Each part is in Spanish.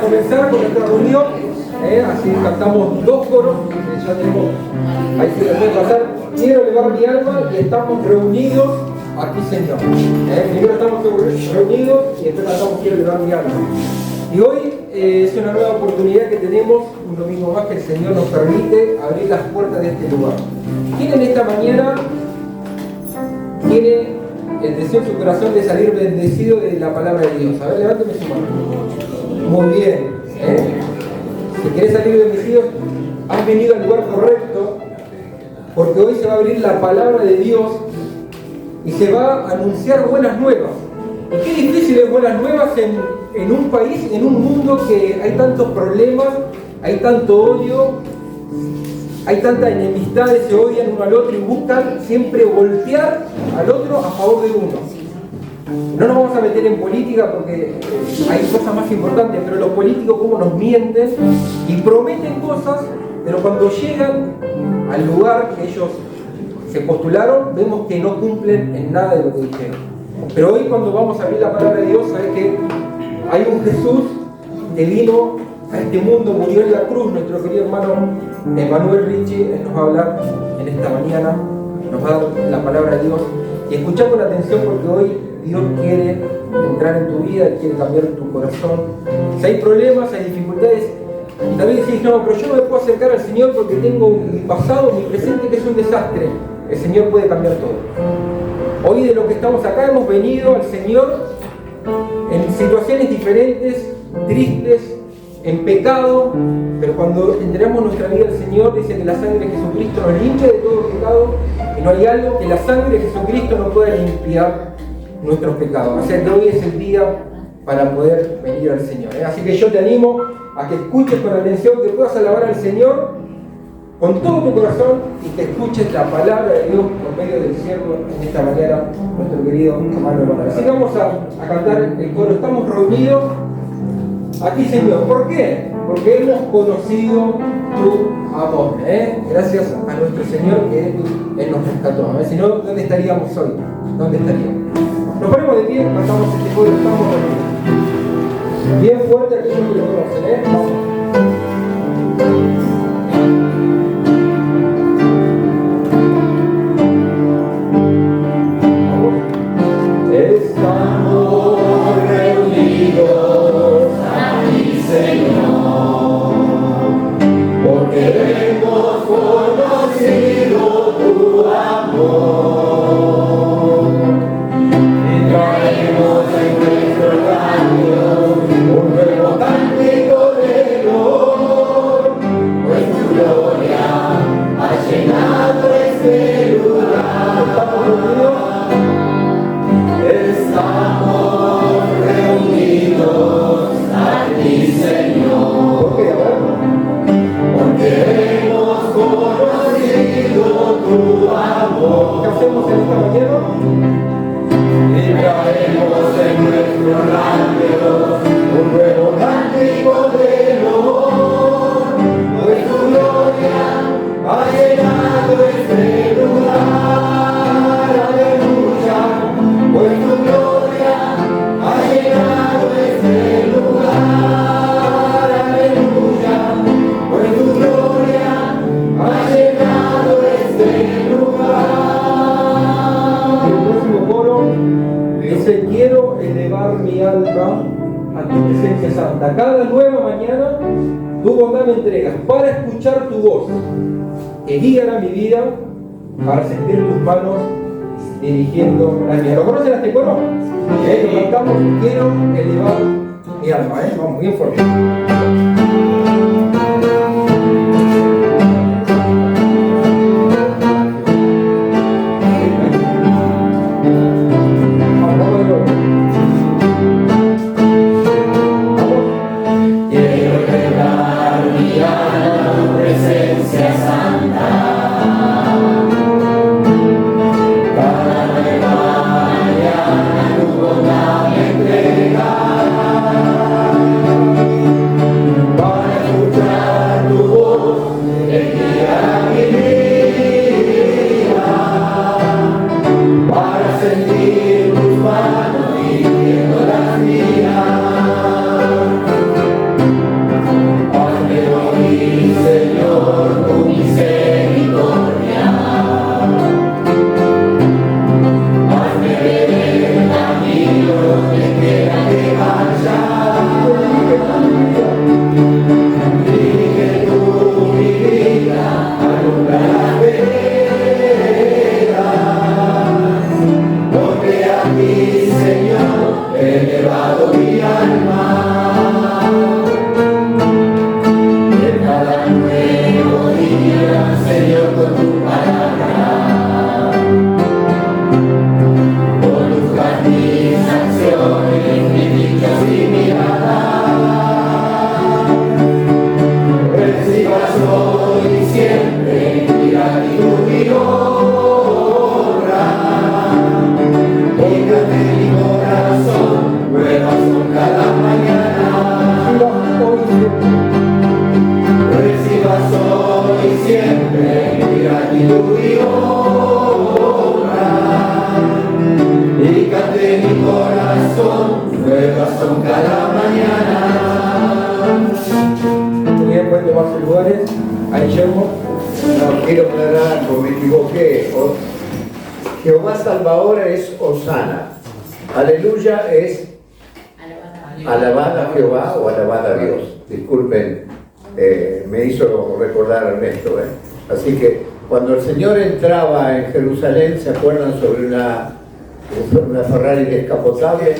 comenzar con nuestra reunión, así cantamos 2 coros, ya tenemos, ahí se puede pasar, quiero elevar mi alma y estamos reunidos aquí, Señor. Primero estamos reunidos y después cantamos quiero elevar mi alma. Y hoy es una nueva oportunidad que tenemos, un domingo más que el Señor nos permite abrir las puertas de este lugar. ¿Quién en esta mañana tiene el deseo en su corazón de salir bendecido de la palabra de Dios? A ver, levánteme su mano. Muy bien. Si querés salir bendecido, has venido al lugar correcto, porque hoy se va a abrir la palabra de Dios y se va a anunciar buenas nuevas. Y qué difícil es buenas nuevas en un país, en un mundo que hay tantos problemas, hay tanto odio, hay tanta enemistad, se odian uno al otro y buscan siempre voltear al otro a favor de uno. No nos vamos a meter en política porque hay cosas más importantes, pero los políticos cómo nos mienten y prometen cosas, pero cuando llegan al lugar que ellos se postularon, vemos que no cumplen en nada de lo que dijeron. Pero hoy cuando vamos a abrir la palabra de Dios, sabes que hay un Jesús que vino a este mundo, murió en la cruz. Nuestro querido hermano Emanuel Richie nos va a hablar en esta mañana, nos va a dar la palabra de Dios. Y escuchá con atención porque hoy Dios quiere entrar en tu vida, quiere cambiar tu corazón. Si hay problemas, hay dificultades, y tal vez decís, no, pero yo no me puedo acercar al Señor porque tengo mi pasado, mi presente que es un desastre. El Señor puede cambiar todo. Hoy de lo que estamos acá hemos venido al Señor en situaciones diferentes, tristes, en pecado, pero cuando entregamos nuestra vida al Señor, dice que la sangre de Jesucristo nos limpia de todo pecado y no hay algo que la sangre de Jesucristo no pueda limpiar nuestros pecados. O sea que hoy es el día para poder venir al Señor. Así que yo te animo a que escuches con atención, que puedas alabar al Señor con todo tu corazón y que escuches la palabra de Dios por medio del siervo en esta mañana, nuestro querido hermano Emanuel. Así que vamos a cantar el coro. Estamos reunidos aquí, Señor. ¿Por qué? Porque hemos conocido tu amor. Gracias a nuestro Señor que Él nos rescató. Si no, ¿dónde estaríamos hoy? ¿Dónde estaríamos? Nos ponemos de pie, cantamos este coro, estamos reunidos. Bien fuerte aquellos que lo conocen. Vamos. Cada nueva mañana tu bondad me entregas para escuchar tu voz que guiará mi vida, para sentir tus manos dirigiendo la mía. ¿Lo conocen a este coro? Lo cantamos, quiero elevar mi alma. Vamos, bien fuerte. Sentir tus manos dirigiendo las mías. Recibas hoy y siempre mi gratitud y honra, y cante mi corazón, nuevas son cada mañana. Muy bien, pueden tomar sus lugares. Ahí llego. No, quiero aclarar algo, me equivoqué. Jehová Salvador es Osana. Aleluya es alabad a Jehová o alabad a Dios. Disculpen, me hizo recordar Ernesto. Así que cuando el Señor entraba en Jerusalén, ¿se acuerdan sobre una Ferrari descapotable?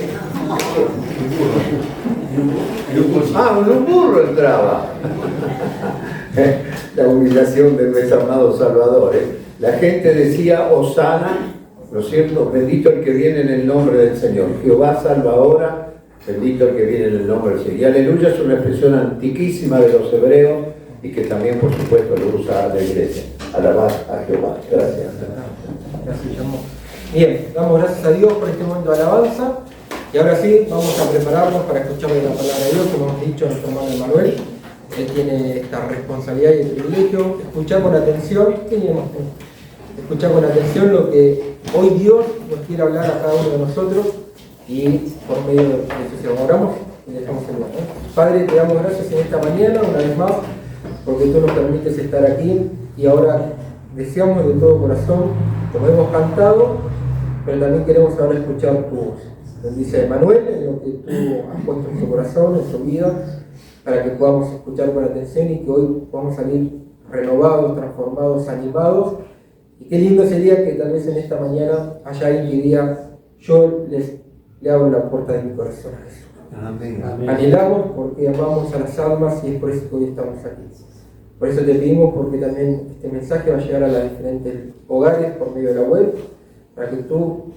Ah, un burro entraba. La humillación de nuestro amado Salvador. La gente decía Osana, ¿no es cierto? Bendito el que viene en el nombre del Señor. Jehová salva ahora, bendito el que viene en el nombre del Señor. Y aleluya es una expresión antiquísima de los hebreos y que también, por supuesto, lo usa la iglesia. Alabad a Jehová. Gracias. Gracias, Guillermo. Bien, damos gracias a Dios por este momento de alabanza. Y ahora sí, vamos a prepararnos para escuchar la palabra de Dios, como hemos dicho nuestro hermano Emanuel. Él tiene esta responsabilidad y el privilegio. Escuchar con atención, escuchar con atención lo que hoy Dios nos quiere hablar a cada uno de nosotros y por medio de su siervo. Oramos y dejamos el lugar. Padre, te damos gracias en esta mañana, una vez más, porque tú nos permites estar aquí y ahora deseamos de todo corazón, como hemos cantado, pero también queremos ahora escuchar tu voz. Bendice a Emanuel en lo que tú has puesto en su corazón, en su vida, para que podamos escuchar con atención y que hoy podamos salir renovados, transformados, animados. Y qué lindo sería que tal vez en esta mañana haya alguien que diga, yo le abro la puerta de mi corazón a Jesús. Amén. Anhelamos porque amamos a las almas y es por eso que hoy estamos aquí. Por eso te pedimos porque también este mensaje va a llegar a los diferentes hogares por medio de la web, para que tu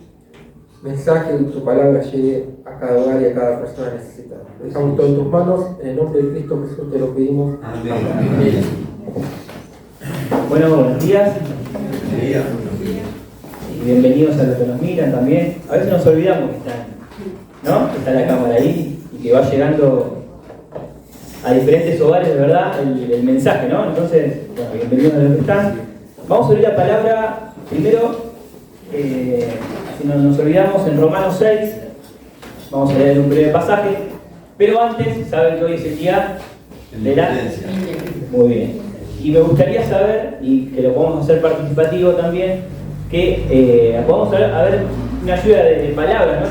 mensaje y tu palabra llegue a cada hogar y a cada persona necesitada. Lo dejamos todo en tus manos, en el nombre de Cristo Jesús te lo pedimos. Amén. Amén. Bueno, buenos días. Y bienvenidos a los que nos miran también. A veces nos olvidamos que están, ¿no? Que está la cámara ahí y que va llegando a diferentes hogares, de verdad, el mensaje, ¿no? Entonces, bueno, bienvenidos a los que están. Vamos a abrir la palabra primero. Si no nos olvidamos, en Romanos 6, vamos a leer un breve pasaje, pero antes, saben que hoy es el día de la... Muy bien. Y me gustaría saber, y que lo podamos hacer participativo también, que podamos a ver una ayuda de palabras, ¿no?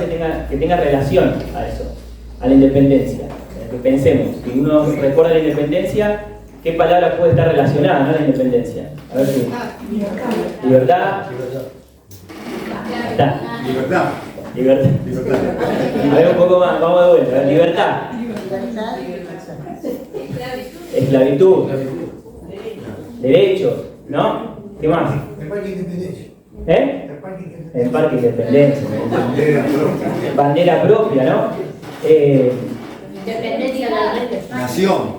que tenga relación a eso, a la independencia. Que pensemos, si uno recuerda la independencia, ¿qué palabra puede estar relacionada, ¿no? A la independencia? A ver si... Libertad. Libertad. Libertad. A ver un poco más, vamos de vuelta. Libertad. Esclavitud. Derechos, ¿no? ¿Qué más? El Parque Independencia. El Parque Independencia. Bandera propia, ¿no? Independencia de la red.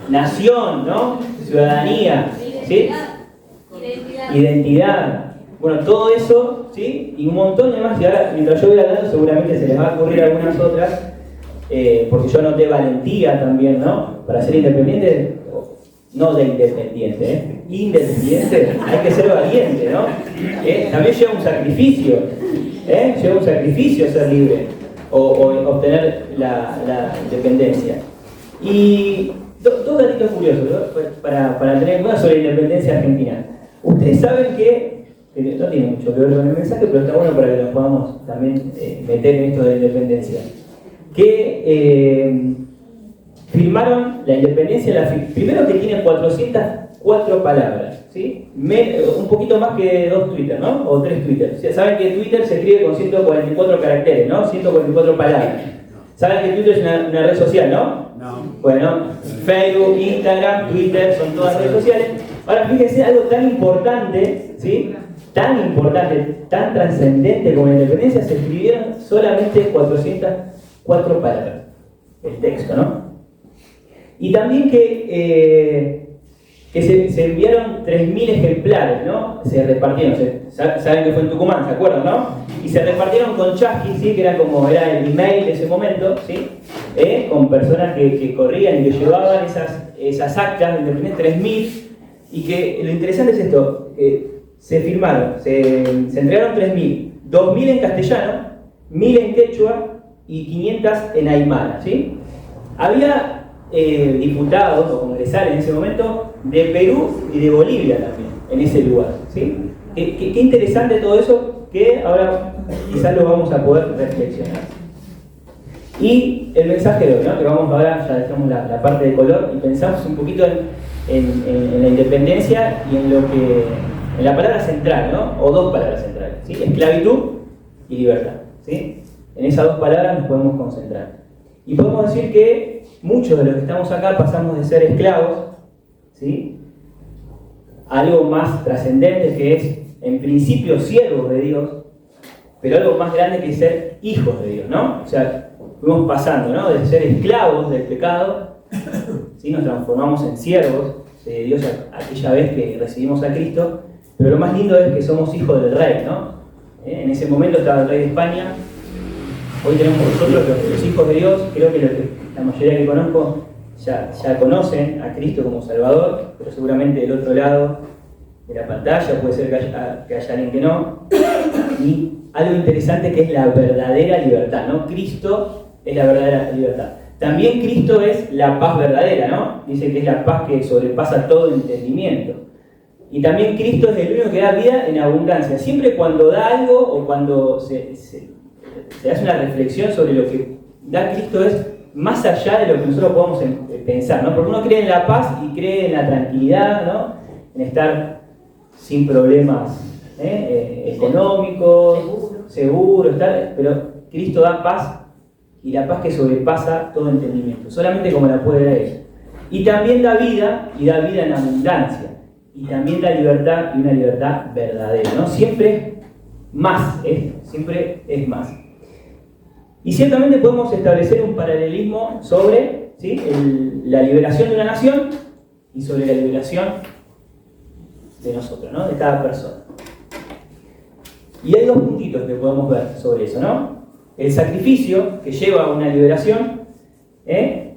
Nación, ¿no? Ciudadanía, ¿sí? Identidad. Bueno, todo eso, ¿sí? Y un montón de más. Y ahora, mientras yo voy hablando, seguramente se les va a ocurrir algunas otras, porque yo noté valentía también, ¿no? Para ser independiente, no de independiente, independiente, hay que ser valiente, ¿no? También lleva un sacrificio, lleva un sacrificio ser libre o obtener la independencia. Y dos datitos curiosos, ¿no? para tener en cuenta sobre la independencia argentina. Ustedes saben que no tiene mucho que ver con el mensaje, pero está bueno para que nos podamos también meter en esto de la independencia. Que firmaron la independencia, primero que tiene 404 palabras, ¿sí? Un poquito más que 2 Twitter, ¿no? O 3 Twitter. Saben que Twitter se escribe con 144 caracteres, ¿no? 144 palabras. Saben que Twitter es una red social, ¿no? No. Bueno, Facebook, Instagram, Twitter, son todas redes sociales. Ahora fíjense algo tan importante, ¿sí? Tan importante, tan trascendente como la independencia, se escribieron solamente 404 palabras. El texto, ¿no? Y también que se enviaron 3.000 ejemplares, ¿no? Se repartieron, saben que fue en Tucumán, ¿se acuerdan, no? Y se repartieron con chasqui, ¿sí? Que era el email de ese momento, ¿sí? con personas que corrían y que llevaban esas actas de independencia, 3.000, y que lo interesante es esto, que se firmaron, se entregaron 3.000, 2.000 en castellano, 1.000 en quechua y 500 en aymara, ¿sí? Había diputados o congresales en ese momento de Perú y de Bolivia también, en ese lugar, ¿sí? Qué interesante todo eso, que ahora quizás lo vamos a poder reflexionar. Y el mensaje de hoy, ¿no? Que vamos ahora, ya dejamos la parte de color y pensamos un poquito en la independencia y en la palabra central, ¿no? O dos palabras centrales, ¿sí? Esclavitud y libertad, ¿sí? En esas dos palabras nos podemos concentrar. Y podemos decir que muchos de los que estamos acá pasamos de ser esclavos, ¿sí? A algo más trascendente, que es, en principio, siervos de Dios, pero algo más grande que ser hijos de Dios, ¿no? O sea, fuimos pasando, ¿no? De ser esclavos del pecado, ¿sí? Nos transformamos en siervos de Dios aquella vez que recibimos a Cristo, pero lo más lindo es que somos hijos del Rey, ¿no? En ese momento estaba el Rey de España, hoy tenemos nosotros los hijos de Dios. Creo que la mayoría que conozco ya conocen a Cristo como Salvador, pero seguramente del otro lado de la pantalla puede ser que haya alguien que no. Y algo interesante que es la verdadera libertad, ¿no? Cristo es la verdadera libertad. También Cristo es la paz verdadera, ¿no? Dice que es la paz que sobrepasa todo entendimiento. Y también Cristo es el único que da vida en abundancia. Siempre cuando da algo o cuando se hace una reflexión sobre lo que da Cristo, es más allá de lo que nosotros podamos pensar, ¿no? Porque uno cree en la paz y cree en la tranquilidad, ¿no? En estar sin problemas económicos, seguro, pero Cristo da paz, y la paz que sobrepasa todo entendimiento, solamente como la puede dar Él. Y también da vida, y da vida en abundancia. Y también da libertad, y una libertad verdadera, ¿no? Siempre más, siempre es más. Y ciertamente podemos establecer un paralelismo sobre, ¿sí? La liberación de una nación y sobre la liberación de nosotros, ¿no? De cada persona. Y hay dos puntitos que podemos ver sobre eso, ¿no? El sacrificio que lleva a una liberación,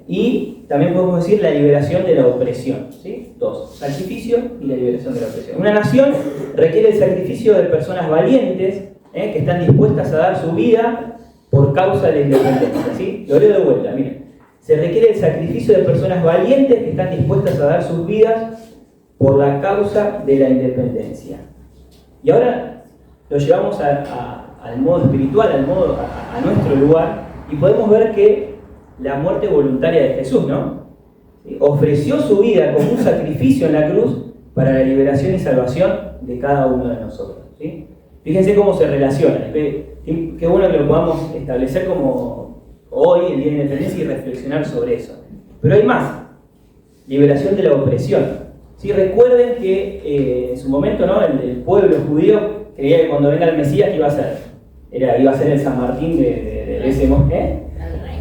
y también podemos decir la liberación de la opresión, ¿sí? Dos, sacrificio y la liberación de la opresión. Una nación requiere el sacrificio de personas valientes, que están dispuestas a dar su vida por causa de la independencia, ¿sí? Lo leo de vuelta, miren. Se requiere el sacrificio de personas valientes que están dispuestas a dar sus vidas por la causa de la independencia. Y ahora lo llevamos al modo espiritual, a nuestro lugar, y podemos ver que la muerte voluntaria de Jesús, ¿no? ¿Sí? Ofreció su vida como un sacrificio en la cruz para la liberación y salvación de cada uno de nosotros, ¿sí? Fíjense cómo se relaciona. Qué bueno que lo podamos establecer como hoy, el Día de la Independencia, y reflexionar sobre eso. Pero hay más. Liberación de la opresión. ¿Sí? Recuerden que en su momento, ¿no? el pueblo judío creía que cuando venga el Mesías, ¿qué iba a ser? Iba a ser el San Martín de ese monje.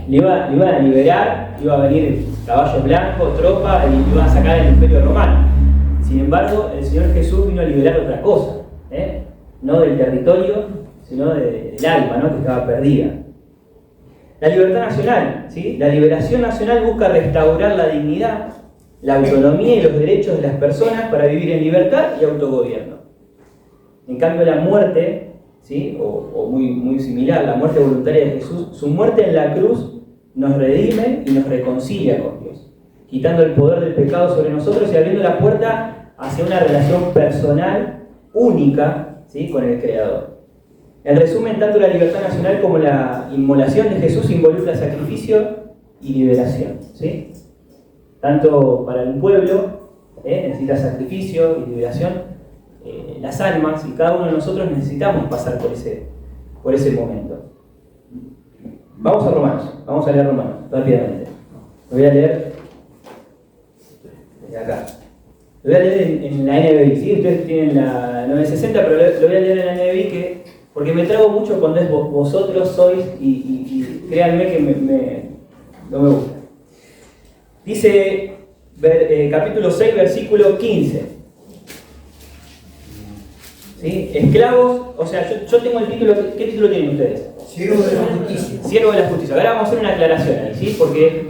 Le iban a liberar, iba a venir caballos blancos, tropa, y iban a sacar el Imperio Romano. Sin embargo, el Señor Jesús vino a liberar otra cosa, no del territorio, sino del alma, ¿no? Que estaba perdida. La libertad nacional, ¿sí? La liberación nacional busca restaurar la dignidad, la autonomía y los derechos de las personas para vivir en libertad y autogobierno. En cambio, la muerte, ¿sí? o muy similar, la muerte voluntaria de Jesús, su muerte en la cruz nos redime y nos reconcilia con Dios, quitando el poder del pecado sobre nosotros y abriendo la puerta hacia una relación personal única, ¿sí? Con el Creador. En resumen, tanto la libertad nacional como la inmolación de Jesús involucra sacrificio y liberación, ¿sí? Tanto para el pueblo, necesita sacrificio y liberación, las almas, y cada uno de nosotros necesitamos pasar por ese momento. Vamos a Romanos, vamos a leer Romanos rápidamente. Lo voy a leer desde acá. Lo voy a leer en la NBI, ¿sí? Ustedes tienen la 960, pero lo voy a leer en la NBI porque me trago mucho cuando es vosotros sois, y créanme que no me gusta. Dice capítulo 6, versículo 15. ¿Sí? Esclavos, o sea, yo tengo el título. ¿Qué título tienen ustedes? Siervo de la justicia. Siervo de la justicia. Ahora vamos a hacer una aclaración ahí, ¿sí? Porque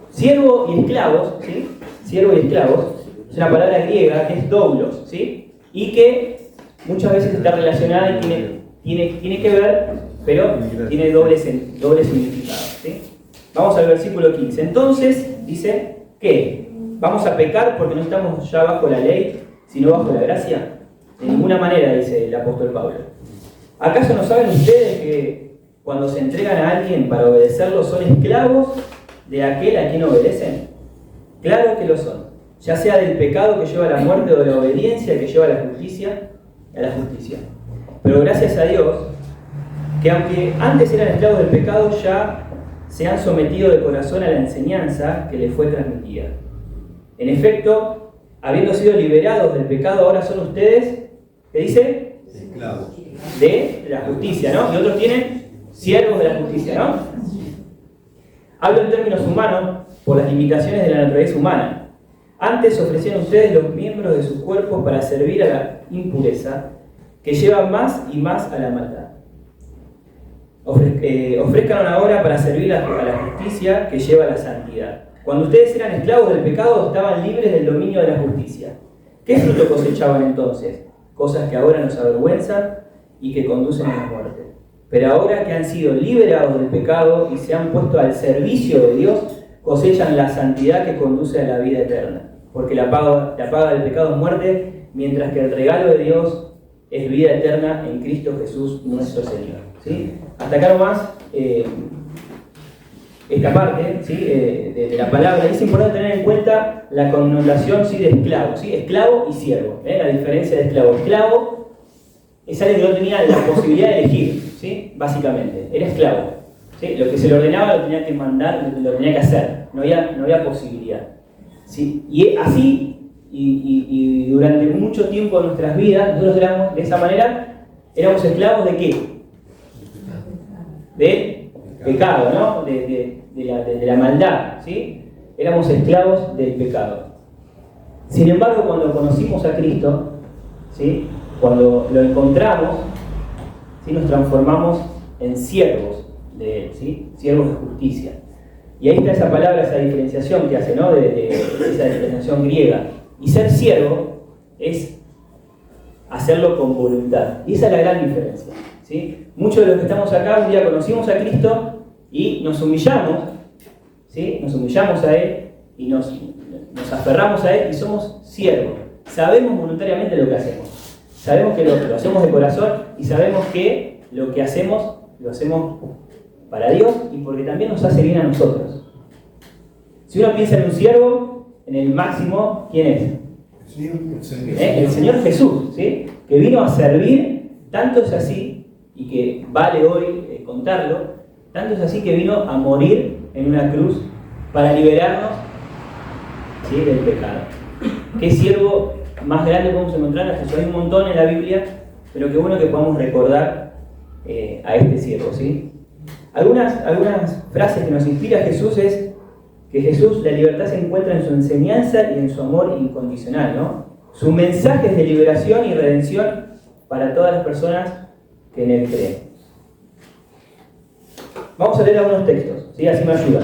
siervo y esclavos, ¿sí? Siervo y esclavos es una palabra griega que es doulos, ¿sí? Y que muchas veces está relacionada y tiene que ver, pero tiene doble significado, ¿sí? Vamos al versículo 15. Entonces, dice que vamos a pecar porque no estamos ya bajo la ley, sino bajo la gracia. De ninguna manera, dice el apóstol Pablo. ¿Acaso no saben ustedes que cuando se entregan a alguien para obedecerlo son esclavos de aquel a quien obedecen? Claro que lo son, ya sea del pecado que lleva a la muerte o de la obediencia que lleva a la justicia. Pero gracias a Dios, que aunque antes eran esclavos del pecado, ya se han sometido de corazón a la enseñanza que les fue transmitida. En efecto, habiendo sido liberados del pecado, ahora son ustedes, ¿qué dice? Esclavos. De la justicia, ¿no? Y otros tienen siervos de la justicia, ¿no? Hablo en términos humanos por las limitaciones de la naturaleza humana. Antes ofrecían ustedes los miembros de sus cuerpos para servir a la impureza, que lleva más y más a la maldad. Ofrezcan ahora para servir a la justicia, que lleva a la santidad. Cuando ustedes eran esclavos del pecado, estaban libres del dominio de la justicia. ¿Qué fruto cosechaban entonces? Cosas que ahora nos avergüenzan y que conducen a la muerte. Pero ahora que han sido liberados del pecado y se han puesto al servicio de Dios, cosechan la santidad que conduce a la vida eterna. Porque la paga del pecado es muerte, mientras que el regalo de Dios es vida eterna en Cristo Jesús nuestro Señor. ¿Sí? Hasta acá nomás, esta parte, ¿sí? de la palabra. Es importante tener en cuenta la connotación, ¿sí? de esclavo, ¿sí? Esclavo y siervo. La diferencia de esclavo. Esclavo es alguien que no tenía la posibilidad de elegir, ¿sí? Básicamente. Era esclavo, ¿sí? Lo que se le ordenaba lo tenía que mandar, lo tenía que hacer. No había posibilidad, ¿sí? Y así, y durante mucho tiempo de nuestras vidas, nosotros éramos de esa manera, éramos esclavos ¿de qué? De pecado, ¿no? De la maldad, ¿sí? Éramos esclavos del pecado. Sin embargo, cuando conocimos a Cristo, ¿sí? Cuando lo encontramos, ¿sí? Nos transformamos en siervos de Él, ¿sí? Siervos de justicia. Y ahí está esa palabra, esa diferenciación que hace, ¿no? De esa diferenciación griega. Y ser siervo es hacerlo con voluntad. Y esa es la gran diferencia, ¿sí? Muchos de los que estamos acá un día conocimos a Cristo y nos humillamos, ¿sí? Nos humillamos a Él y nos aferramos a Él y somos siervos. Sabemos voluntariamente lo que hacemos. Sabemos que lo hacemos de corazón y sabemos que lo que hacemos, lo hacemos para Dios y porque también nos hace bien a nosotros. Si uno piensa en un siervo, en el máximo, ¿quién es? El Señor Jesús, ¿sí? Que vino a servir, tanto es así, y que vale hoy contarlo, tanto es así que vino a morir en una cruz para liberarnos, ¿sí? Del pecado. ¿Qué siervo más grande podemos encontrar? A Jesús. Hay un montón en la Biblia, pero qué bueno que podamos recordar a este siervo, ¿sí? Algunas frases que nos inspira Jesús es que Jesús, la libertad se encuentra en su enseñanza y en su amor incondicional, ¿no? Su mensaje es de liberación y redención para todas las personas que en Él creen. Vamos a leer algunos textos, ¿sí? Así me ayudan.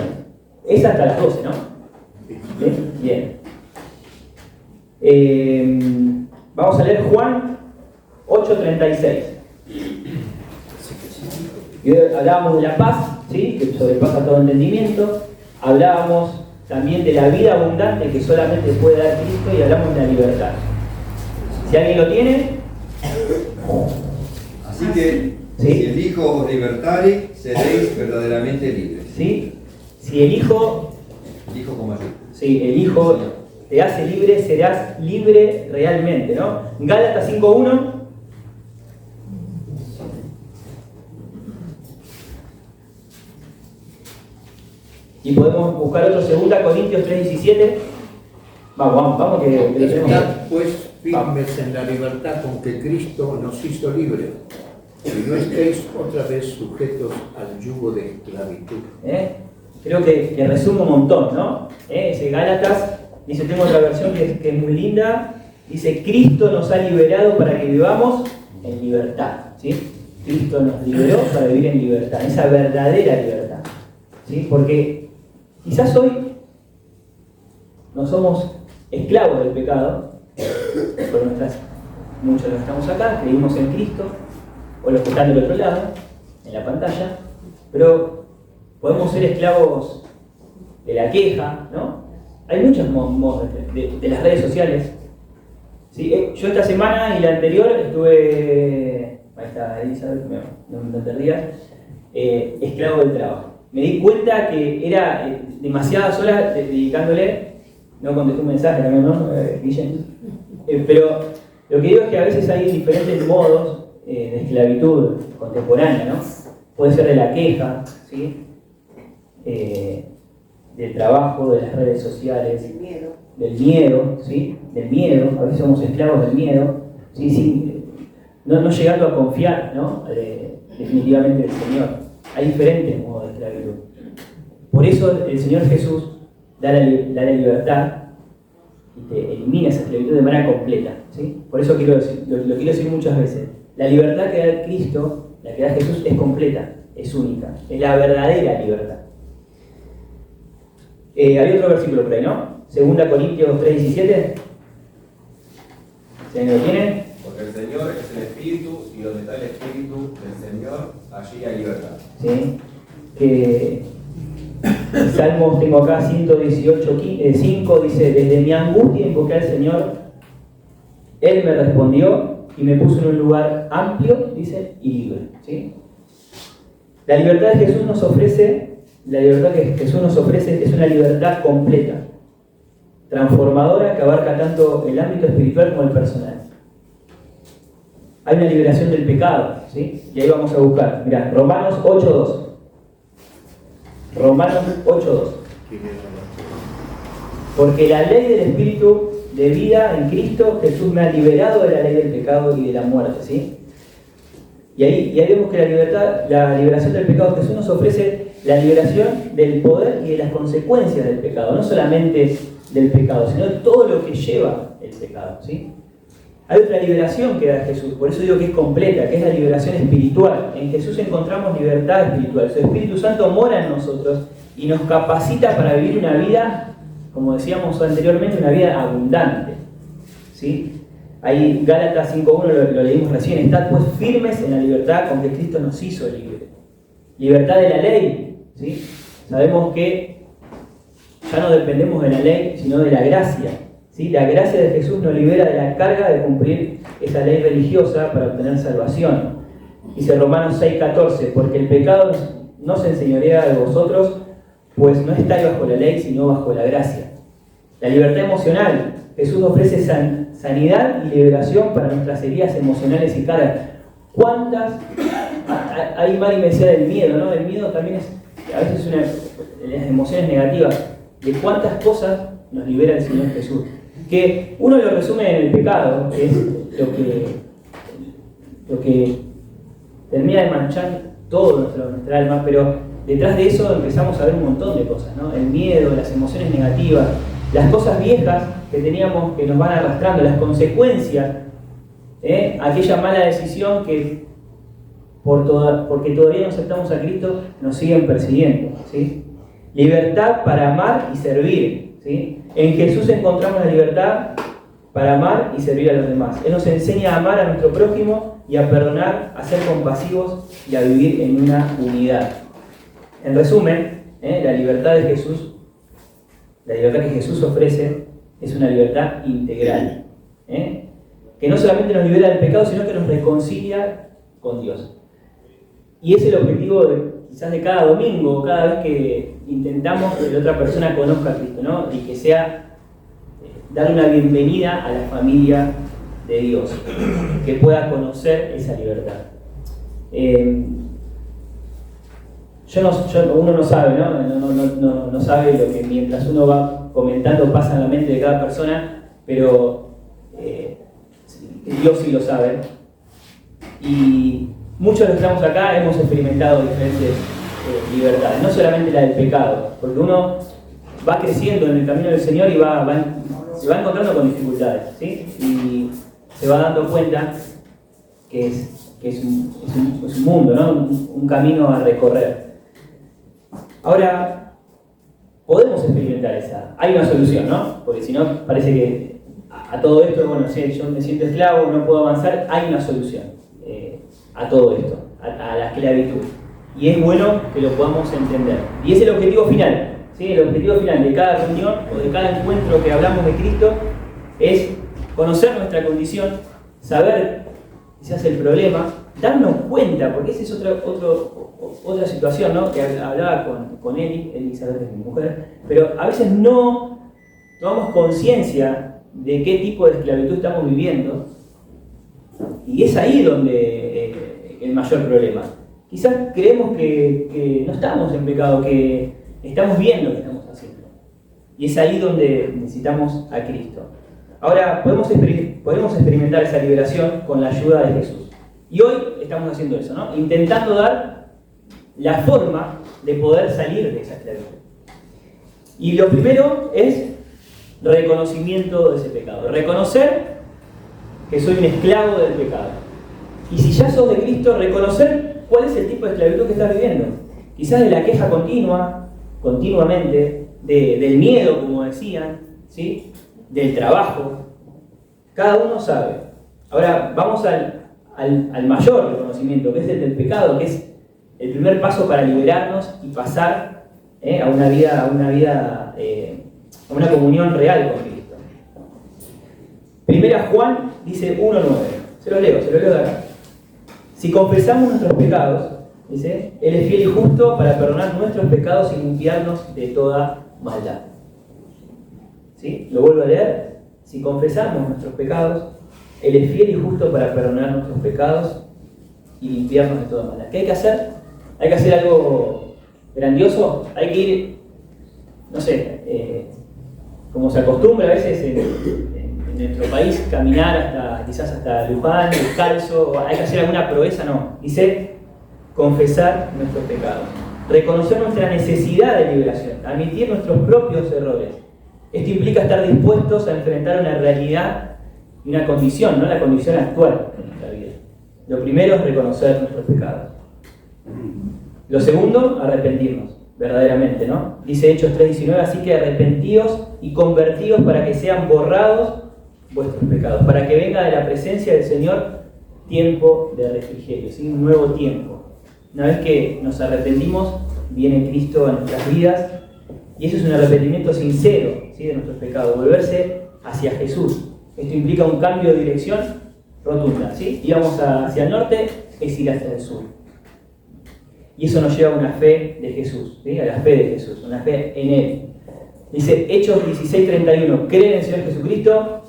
Es hasta las 12, ¿no? ¿Sí? Bien. Vamos a leer Juan 8:36. Y hablábamos de la paz, ¿sí? Que sobrepasa todo entendimiento. Hablábamos también de la vida abundante que solamente puede dar Cristo y hablamos de la libertad. Si alguien lo tiene. Así que, ¿sí? Si el Hijo os libertare, seréis verdaderamente libres. ¿Sí? Si el Hijo como yo. Sí, el Hijo te hace libre, serás libre realmente, ¿no? Gálatas 5:1. Y podemos buscar otro, 2 Corintios 3:17. Vamos, que lo tenemos. Estad pues firmes en la libertad con que Cristo nos hizo libres, y no estéis otra vez sujetos al yugo de esclavitud. Creo que resume un montón, ¿no? Ese Gálatas, dice, tengo otra versión que es muy linda, dice, Cristo nos ha liberado para que vivamos en libertad, ¿sí? Cristo nos liberó para vivir en libertad, esa verdadera libertad, ¿sí? Porque quizás hoy no somos esclavos del pecado, por muchos de los que estamos acá, creímos en Cristo, o los que están del otro lado, en la pantalla, pero podemos ser esclavos de la queja, ¿no? Hay muchos modos de las redes sociales. ¿Sí? Yo esta semana y la anterior estuve, ahí está Elizabeth, no te rías, esclavo del trabajo. Me di cuenta que era demasiadas horas dedicándole, no contesté un mensaje también, ¿no? Guillén. Pero lo que digo es que a veces hay diferentes modos de esclavitud contemporánea, ¿no? Puede ser de la queja, ¿sí? Del trabajo, de las redes sociales, del miedo, ¿sí? Del miedo, a veces somos esclavos del miedo, ¿sí? Sí, no llegando a confiar, ¿no? Definitivamente en el Señor. Hay diferentes modos de esclavitud. Por eso el Señor Jesús da la libertad y te elimina esa esclavitud de manera completa, ¿sí? Por eso quiero decir, lo quiero decir muchas veces. La libertad que da Cristo, la que da Jesús, es completa, es única, es la verdadera libertad. Había otro versículo por ahí, ¿no? 2 Corintios 3:17. ¿Se lo tienen? Porque el Señor es el Espíritu, y donde está el Espíritu del Señor, allí hay libertad. Sí. El Salmos tengo acá 118:5, dice: desde mi angustia invoqué al Señor, Él me respondió y me puso en un lugar amplio, dice, y libre. ¿Sí? La libertad que Jesús nos ofrece es una libertad completa, transformadora, que abarca tanto el ámbito espiritual como el personal. Hay una liberación del pecado, ¿sí? Y ahí vamos a buscar. Mirá, Romanos 8:2. Romanos 8:2. Porque la ley del Espíritu de vida en Cristo Jesús me ha liberado de la ley del pecado y de la muerte, ¿sí? Y ahí vemos que la liberación del pecado, Jesús nos ofrece la liberación del poder y de las consecuencias del pecado, no solamente del pecado, sino de todo lo que lleva el pecado, ¿sí? Hay otra liberación que da Jesús, por eso digo que es completa, que es la liberación espiritual. En Jesús encontramos libertad espiritual. Su Espíritu Santo mora en nosotros y nos capacita para vivir una vida, como decíamos anteriormente, una vida abundante, ¿sí? Ahí Gálatas 5:1 lo leímos recién: estad pues firmes en la libertad con que Cristo nos hizo libres. Libertad de la ley, ¿sí? Sabemos que ya no dependemos de la ley, sino de la gracia, ¿sí? La gracia de Jesús nos libera de la carga de cumplir esa ley religiosa para obtener salvación. Dice Romanos 6:14: porque el pecado no se enseñorea de vosotros, pues no estáis bajo la ley, sino bajo la gracia. La libertad emocional. Jesús ofrece sanidad y liberación para nuestras heridas emocionales y cargas. ¿Cuántas? Ahí Mari me decía del miedo, ¿no? El miedo también es a veces las emociones negativas. De cuántas cosas nos libera el Señor Jesús. Que uno lo resume en el pecado, que es lo que termina de manchar todo nuestra alma, pero detrás de eso empezamos a ver un montón de cosas, ¿no? El miedo, las emociones negativas, las cosas viejas que teníamos que nos van arrastrando, las consecuencias, aquella mala decisión que porque todavía no aceptamos a Cristo nos siguen persiguiendo, ¿sí? Libertad para amar y servir, ¿sí? En Jesús encontramos la libertad para amar y servir a los demás. Él nos enseña a amar a nuestro prójimo y a perdonar, a ser compasivos y a vivir en una unidad. En resumen, la libertad de Jesús, la libertad que Jesús ofrece es una libertad integral, que no solamente nos libera del pecado, sino que nos reconcilia con Dios. Y es el objetivo quizás de cada domingo, cada vez que intentamos que la otra persona conozca a Cristo, ¿no? Y que sea dar una bienvenida a la familia de Dios, que pueda conocer esa libertad. Uno no sabe, ¿no? No sabe lo que mientras uno va comentando pasa en la mente de cada persona, pero Dios sí lo sabe. Y muchos de los que estamos acá hemos experimentado diferentes libertades, no solamente la del pecado, porque uno va creciendo en el camino del Señor y se va encontrando con dificultades, ¿sí? Y se va dando cuenta que es que es un mundo, ¿no? Un camino a recorrer. Ahora, podemos experimentar esa. Hay una solución, ¿no? Porque si no, parece que a todo esto, bueno, si yo me siento esclavo, no puedo avanzar, hay una solución a todo esto, a la esclavitud. Y es bueno que lo podamos entender. Y es el objetivo final, ¿sí? El objetivo final de cada reunión o de cada encuentro que hablamos de Cristo es conocer nuestra condición, saber quizás el problema, darnos cuenta, porque esa es otra situación, ¿no? Que hablaba con Eli Isabel es mi mujer, pero a veces no tomamos conciencia de qué tipo de esclavitud estamos viviendo, y es ahí donde el mayor problema. Quizás creemos que no estamos en pecado, que estamos bien lo que estamos haciendo, y es ahí donde necesitamos a Cristo. Ahora, podemos experimentar esa liberación con la ayuda de Jesús. Y hoy estamos haciendo eso, ¿no? Intentando dar la forma de poder salir de esa esclavitud. Y lo primero es reconocimiento de ese pecado. Reconocer que soy un esclavo del pecado. Y si ya sos de Cristo, reconocer cuál es el tipo de esclavitud que estás viviendo. Quizás de la queja continuamente, del miedo, como decían, ¿sí? Del trabajo. Cada uno sabe. Ahora vamos al mayor reconocimiento, que es el del pecado, que es el primer paso para liberarnos y pasar a una comunión real con Cristo. Primera Juan dice 1:9. Se lo leo de acá. Si confesamos nuestros pecados, dice, Él es fiel y justo para perdonar nuestros pecados y limpiarnos de toda maldad. ¿Sí? Lo vuelvo a leer. Si confesamos nuestros pecados, Él es fiel y justo para perdonar nuestros pecados y limpiarnos de toda maldad. ¿Qué hay que hacer? Hay que hacer algo grandioso. Hay que ir, no sé, como se acostumbra a veces en nuestro país, caminar quizás hasta Luján, descalzo. Hay que hacer alguna proeza, no. Dice, confesar nuestros pecados. Reconocer nuestra necesidad de liberación. Admitir nuestros propios errores. Esto implica estar dispuestos a enfrentar una realidad y una condición, ¿no? La condición actual de nuestra vida. Lo primero es reconocer nuestros pecados. Lo segundo, arrepentirnos, verdaderamente, ¿no? Dice Hechos 3:19, así que arrepentíos y convertíos para que sean borrados vuestros pecados, para que venga de la presencia del Señor tiempo de refrigerio, ¿sí? Un nuevo tiempo. Una vez que nos arrepentimos, viene Cristo a nuestras vidas. Y eso es un arrepentimiento sincero, ¿sí? De nuestros pecados, volverse hacia Jesús. Esto implica un cambio de dirección rotunda, ¿sí? Íbamos hacia el norte, es ir hacia el sur. Y eso nos lleva a una fe de Jesús, ¿sí? A la fe de Jesús, una fe en Él. Dice Hechos 16:31, ¿creen en el Señor Jesucristo?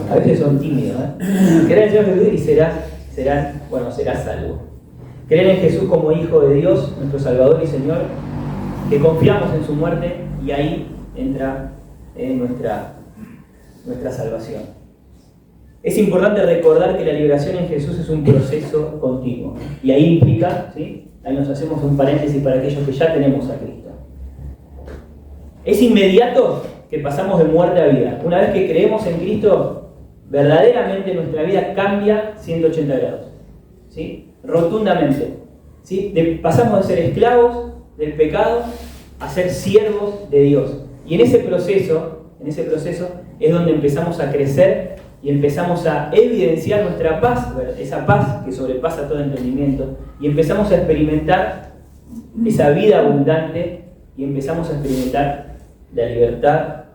A veces son tímidos, ¿Creen en el Señor Jesucristo y serás salvo. Creer en Jesús como Hijo de Dios, nuestro Salvador y Señor, que confiamos en su muerte y ahí entra nuestra salvación. Es importante recordar que la liberación en Jesús es un proceso continuo. Y ahí implica, ¿sí? Ahí nos hacemos un paréntesis para aquellos que ya tenemos a Cristo. Es inmediato que pasamos de muerte a vida. Una vez que creemos en Cristo, verdaderamente nuestra vida cambia 180 grados. ¿Sí? Rotundamente, ¿sí? Pasamos de ser esclavos del pecado a ser siervos de Dios. Y en ese proceso es donde empezamos a crecer y empezamos a evidenciar nuestra paz, esa paz que sobrepasa todo entendimiento, y empezamos a experimentar esa vida abundante y empezamos a experimentar la libertad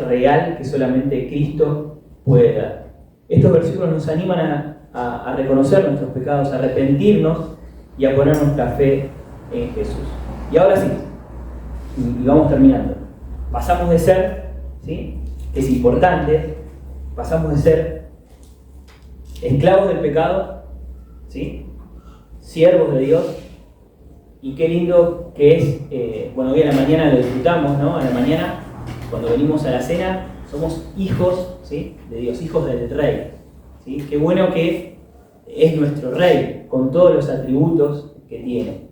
real que solamente Cristo puede dar. Estos versículos nos animan a reconocer nuestros pecados, a arrepentirnos y a poner nuestra fe en Jesús. Y ahora sí, y vamos terminando. Pasamos de ser, ¿sí? Es importante, pasamos de ser esclavos del pecado, ¿sí? Siervos de Dios, y qué lindo que es, hoy a la mañana lo disfrutamos, ¿no? A la mañana, cuando venimos a la cena, somos hijos, ¿sí? De Dios, hijos del Rey. ¿Sí? Qué bueno que es nuestro Rey, con todos los atributos que tiene.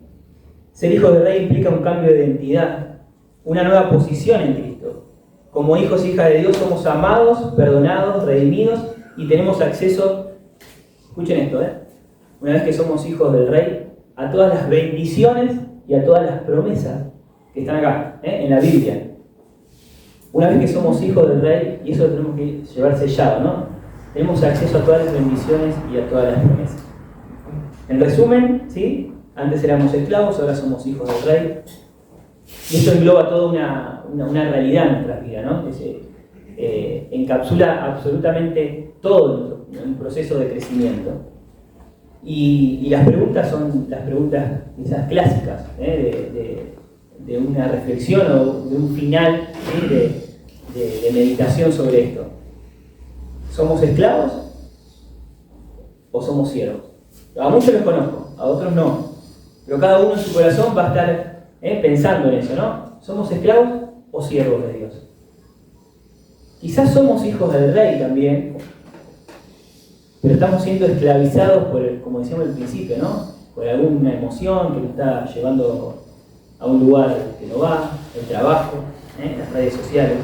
Ser hijo del Rey implica un cambio de identidad, una nueva posición en Cristo. Como hijos e hijas de Dios somos amados, perdonados, redimidos y tenemos acceso Escuchen esto, una vez que somos hijos del Rey, a todas las bendiciones y a todas las promesas que están acá, en la Biblia. Una vez que somos hijos del Rey, y eso lo tenemos que llevar sellado, ¿no? Tenemos acceso a todas las bendiciones y a todas las promesas. En resumen, ¿sí? Antes éramos esclavos, ahora somos hijos del Rey. Y esto engloba toda una realidad en nuestras vidas, ¿no? Que se encapsula absolutamente todo un proceso de crecimiento. Y las preguntas son las preguntas quizás clásicas, de una reflexión o de un final, ¿sí? de meditación sobre esto. ¿Somos esclavos o somos siervos? A muchos los conozco, a otros no. Pero cada uno en su corazón va a estar pensando en eso, ¿no? ¿Somos esclavos o siervos de Dios? Quizás somos hijos del Rey también, pero estamos siendo esclavizados por, como decíamos al principio, ¿no? Por alguna emoción que nos está llevando a un lugar que no va, el trabajo, las redes sociales.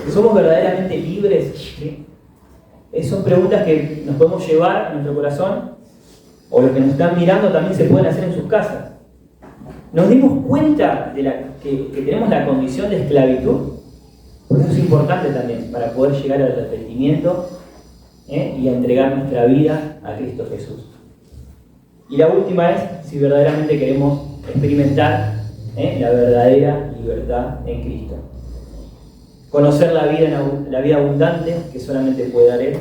¿Somos verdaderamente libres? ¿Sí? Son preguntas que nos podemos llevar a nuestro corazón, o los que nos están mirando también se pueden hacer en sus casas. ¿Nos dimos cuenta de que tenemos la condición de esclavitud? Porque eso es importante también para poder llegar al arrepentimiento y a entregar nuestra vida a Cristo Jesús. Y la última es si verdaderamente queremos experimentar la verdadera libertad en Cristo. Conocer la vida abundante que solamente puede dar Él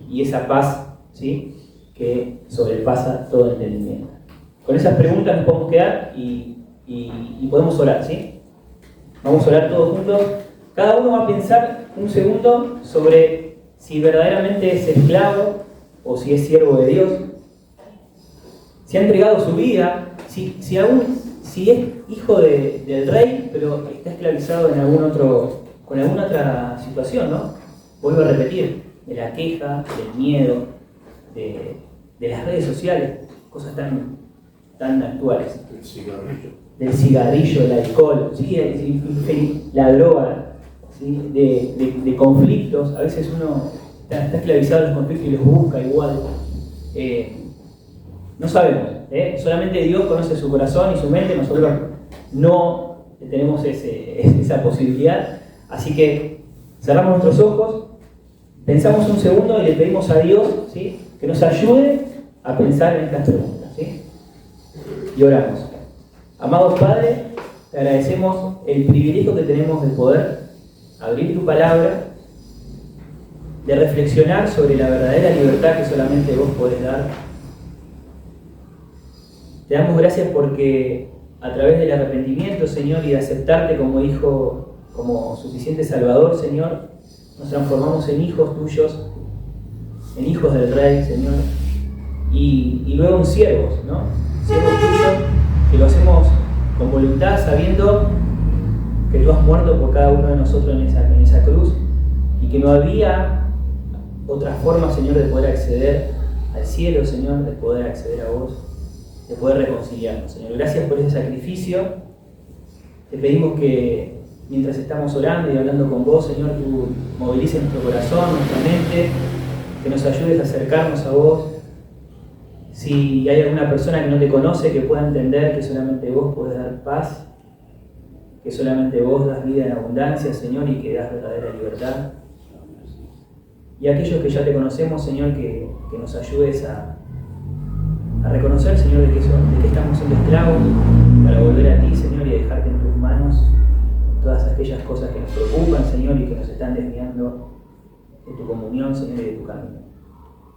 y esa paz, ¿sí? Que sobrepasa todo entendimiento. Con esas preguntas nos podemos quedar y podemos orar, ¿sí? Vamos a orar todos juntos. Cada uno va a pensar un segundo sobre si verdaderamente es esclavo o si es siervo de Dios. Si ha entregado su vida, si es hijo del Rey, pero está esclavizado con alguna otra situación, ¿no? Vuelvo a repetir, de la queja, del miedo, de las redes sociales, cosas tan actuales. Del cigarrillo, del alcohol, ¿sí? La droga, ¿sí? de conflictos. A veces uno está esclavizado en los conflictos y los busca igual. No sabemos, solamente Dios conoce su corazón y su mente, nosotros no tenemos esa posibilidad. Así que cerramos nuestros ojos, pensamos un segundo y le pedimos a Dios, ¿sí? Que nos ayude a pensar en estas preguntas, ¿sí? Y oramos. Amados Padre, te agradecemos el privilegio que tenemos de poder abrir tu palabra, de reflexionar sobre la verdadera libertad que solamente vos podés dar. Te damos gracias porque a través del arrepentimiento, Señor, y de aceptarte como hijo, como suficiente Salvador, Señor, nos transformamos en hijos tuyos, en hijos del Rey, Señor, y luego en siervos, ¿no? Siervos tuyos, que lo hacemos con voluntad, sabiendo que tú has muerto por cada uno de nosotros en esa cruz, y que no había otra forma, Señor, de poder acceder al cielo, Señor, de poder acceder a vos, de poder reconciliarnos, Señor. Gracias por ese sacrificio. Te pedimos que mientras estamos orando y hablando con vos, Señor, tú movilices nuestro corazón, nuestra mente, que nos ayudes a acercarnos a vos. Si hay alguna persona que no te conoce, que pueda entender que solamente vos podés dar paz, que solamente vos das vida en abundancia, Señor, y que das verdadera libertad. Y aquellos que ya te conocemos, Señor, que nos ayudes a reconocer, Señor, de que estamos siendo esclavos, para volver a ti, Señor, y dejarte en tus manos todas aquellas cosas que nos preocupan, Señor, y que nos están desviando de tu comunión, Señor, y de tu camino.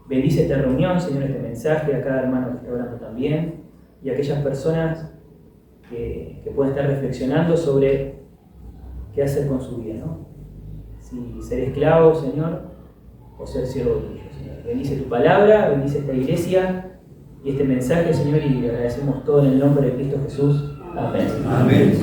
Bendice esta reunión, Señor, este mensaje, a cada hermano que está orando también, y a aquellas personas que pueden estar reflexionando sobre qué hacer con su vida, ¿no? Si ser esclavo, Señor, o ser siervo tuyo, Señor. Bendice tu palabra, bendice esta iglesia y este mensaje, Señor, y le agradecemos todo en el nombre de Cristo Jesús. Amén. Amén.